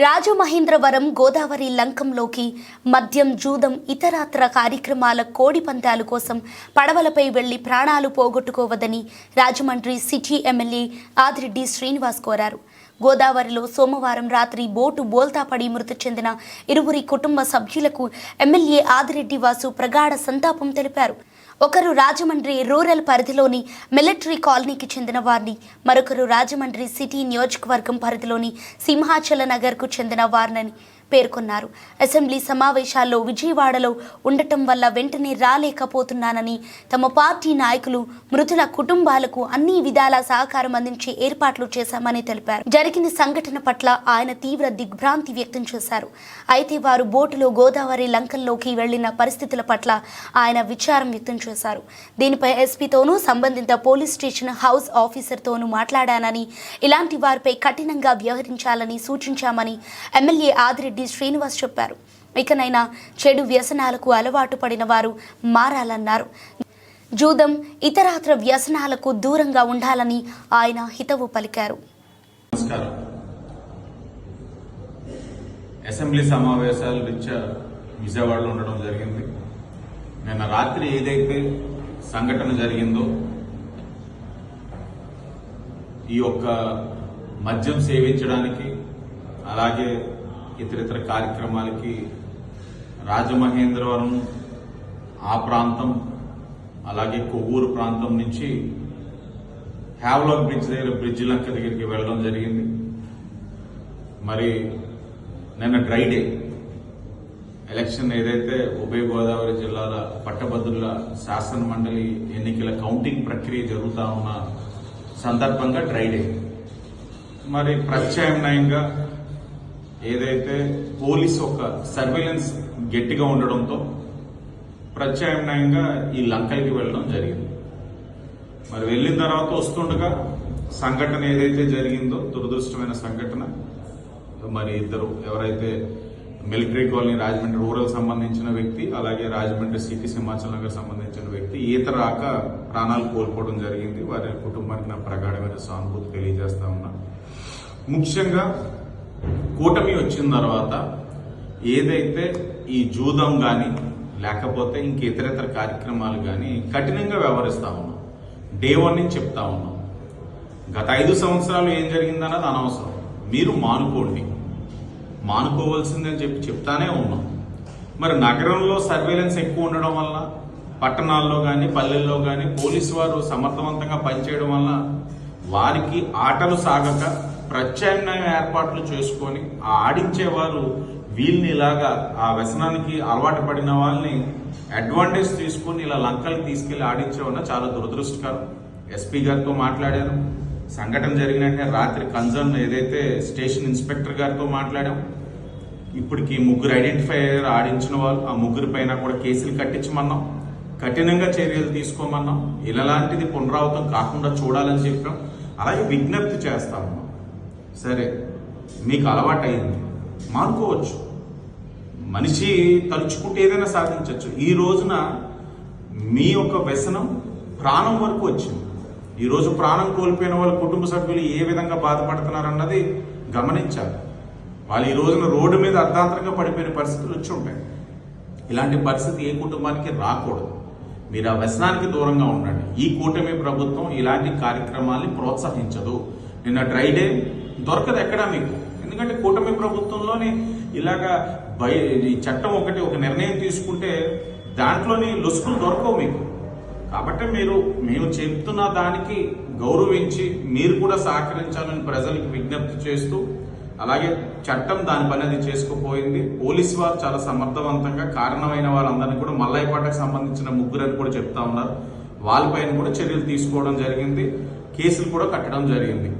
రాజమహేంద్రవరం గోదావరి లంకంలోకి మద్యం జూదం ఇతరత్ర కార్యక్రమాల కోడి పందాల కోసం పడవలపై వెళ్లి ప్రాణాలు పోగొట్టుకోవద్దని రాజమండ్రి సిటీ ఎమ్మెల్యే ఆదిరెడ్డి శ్రీనివాస్ కోరారు. గోదావరిలో సోమవారం రాత్రి బోటు బోల్తాపడి మృతి చెందిన ఇరువురి కుటుంబ సభ్యులకు ఎమ్మెల్యే ఆదిరెడ్డి వాసు ప్రగాఢ సంతాపం తెలిపారు. ఒకరు రాజమండ్రి రూరల్ పరిధిలోని మిలిటరీ కాలనీకి చెందిన వారిని, మరొకరు రాజమండ్రి సిటీ నియోజకవర్గం పరిధిలోని సింహాచల నగర్కు చెందిన వారిని పేర్కొన్నారు. అసెంబ్లీ సమావేశాల్లో విజయవాడలో ఉండటం వల్ల వెంటనే రాలేకపోతున్నానని, తమ పార్టీ నాయకులు మృతుల కుటుంబాలకు అన్ని విధాల సహకారం అందించే ఏర్పాట్లు చేశామని తెలిపారు. జరిగిన సంఘటన పట్ల ఆయన తీవ్ర దిగ్భ్రాంతి వ్యక్తం చేశారు. అయితే వారు బోటులో గోదావరి లంకల్లోకి వెళ్లిన పరిస్థితుల పట్ల ఆయన విచారం వ్యక్తం చేశారు. దీనిపై ఎస్పీతోనూ సంబంధిత పోలీస్ స్టేషన్ హౌస్ ఆఫీసర్తోనూ మాట్లాడానని, ఇలాంటి వారిపై కఠినంగా వ్యవహరించాలని సూచించామని ఎమ్మెల్యే ఆదిరెడ్డి శ్రీనివాస్ చెప్పారు. ఇకనైనా చెడు వ్యసనాలకు అలవాటు పడిన వారు మారాలన్నారు. జూదం ఇతరత్ర వ్యసనాలకు దూరంగా ఉండాలని ఆయన హితవు పలికారు. అసెంబ్లీ సమావేశాలు రీత్యా విజయవాడలో ఉండడం జరిగింది. నిన్న రాత్రి ఏదైతే సంఘటన జరిగిందో, ఈ యొక్క మద్యం సేవించడానికి అలాగే ఇతరితర కార్యక్రమాలకి రాజమహేంద్రవరం ఆ ప్రాంతం అలాగే కొవ్వూరు ప్రాంతం నుంచి హ్యావ్లాక్ బ్రిడ్జ్ దగ్గర బ్రిడ్జ్ లంక దగ్గరికి వెళ్ళడం జరిగింది. మరి నిన్న డ్రై డే ఎలక్షన్ ఏదైతే ఉభయ గోదావరి జిల్లాల పట్టభద్రుల శాసన మండలి ఎన్నికల కౌంటింగ్ ప్రక్రియ జరుగుతూ ఉన్న సందర్భంగా డ్రై డే. మరి ప్రత్యామ్నాయంగా ఏదైతే పోలీస్ ఒక సర్వేలెన్స్ గట్టిగా ఉండడంతో ప్రత్యామ్నాయంగా ఈ లంకలకి వెళ్ళడం జరిగింది. మరి వెళ్ళిన తర్వాత వస్తుండగా సంఘటన ఏదైతే జరిగిందో, దురదృష్టమైన సంఘటన, మరి ఇద్దరు ఎవరైతే మిలిటరీ కాలనీ రాజమండ్రి రూరల్ సంబంధించిన వ్యక్తి అలాగే రాజమండ్రి సిటీ సింహాచల్ నగర్ సంబంధించిన వ్యక్తి ఈత రాక ప్రాణాలు కోల్పోవడం జరిగింది. వారి కుటుంబానికి నా ప్రగాఢమైన సానుభూతి తెలియజేస్తా ఉన్నా. ముఖ్యంగా కూటమి వచ్చిన తర్వాత ఏదైతే ఈ జూదం కానీ లేకపోతే ఇంక ఇతరేతర కార్యక్రమాలు కానీ కఠినంగా వ్యవహరిస్తా ఉన్నాం. డే 1 నుంచి చెప్తా ఉన్నాం. గత 5 సంవత్సరాలు ఏం జరిగిందన్నది అనవసరం, మీరు మానుకోండి, మానుకోవాల్సిందని చెప్తానే ఉన్నాం. మరి నగరంలో సర్వేలెన్స్ ఎక్కువ ఉండడం వల్ల, పట్టణాల్లో కానీ పల్లెల్లో కానీ పోలీసు వారు సమర్థవంతంగా పనిచేయడం వల్ల వారికి ఆటలు సాగక ప్రత్యామ్నాయ ఏర్పాట్లు చేసుకొని ఆడించేవారు వీళ్ళని ఇలాగా ఆ వ్యసనానికి అలవాటు పడిన వాళ్ళని అడ్వాంటేజ్ తీసుకుని ఇలా లంకలు తీసుకెళ్లి ఆడించేవన్న చాలా దురదృష్టకరం. ఎస్పీ గారితో మాట్లాడాను. సంఘటన జరిగిన వెంటనే రాత్రి కన్సర్న్ ఏదైతే స్టేషన్ ఇన్స్పెక్టర్ గారితో మాట్లాడాం. ఇప్పటికి 3 ఐడెంటిఫై అయ్యారు ఆడించిన వాళ్ళు. ఆ 3 పైన కూడా కేసులు కట్టించమన్నాం, కఠినంగా చర్యలు తీసుకోమన్నాం. ఇలాంటిది పునరావృతం కాకుండా చూడాలని చెప్పాం. అలాగే విజ్ఞప్తి చేస్తాము. సరే, మీకు అలవాటు అయింది, మానుకోవచ్చు. మనిషి తలుచుకుంటే ఏదైనా సాధించవచ్చు. ఈ రోజున మీ యొక్క వ్యసనం ప్రాణం వరకు వచ్చింది. ఈరోజు ప్రాణం కోల్పోయిన వాళ్ళ కుటుంబ సభ్యులు ఏ విధంగా బాధపడుతున్నారన్నది గమనించాలి. వాళ్ళు ఈ రోజున రోడ్డు మీద అర్ధాంతరంగా పడిపోయిన పరిస్థితులు వచ్చి ఉంటాయి. ఇలాంటి పరిస్థితి ఏ కుటుంబానికి రాకూడదు. మీరు ఆ వ్యసనానికి దూరంగా ఉండండి. ఈ కూటమి ప్రభుత్వం ఇలాంటి కార్యక్రమాల్ని ప్రోత్సహించదు. నిన్న డ్రై డే దొరకదు ఎక్కడా మీకు. ఎందుకంటే కూటమి ప్రభుత్వంలోని ఇలాగా ఈ చట్టం ఒక నిర్ణయం తీసుకుంటే దాంట్లోని లొసుకులు దొరకవు మీకు. కాబట్టి మేము చెప్తున్న దానికి గౌరవించి మీరు కూడా సహకరించాలని ప్రజలకు విజ్ఞప్తి చేస్తూ, అలాగే చట్టం దాని పని అది చేసుకుపోయింది. పోలీసు వారు చాలా సమర్థవంతంగా కారణమైన వాళ్ళందరినీ కూడా మల్లాయపాటకు సంబంధించిన 3 కూడా చెప్తా ఉన్నారు. వాళ్ళపైన కూడా చర్యలు తీసుకోవడం జరిగింది, కేసులు కూడా కట్టడం జరిగింది.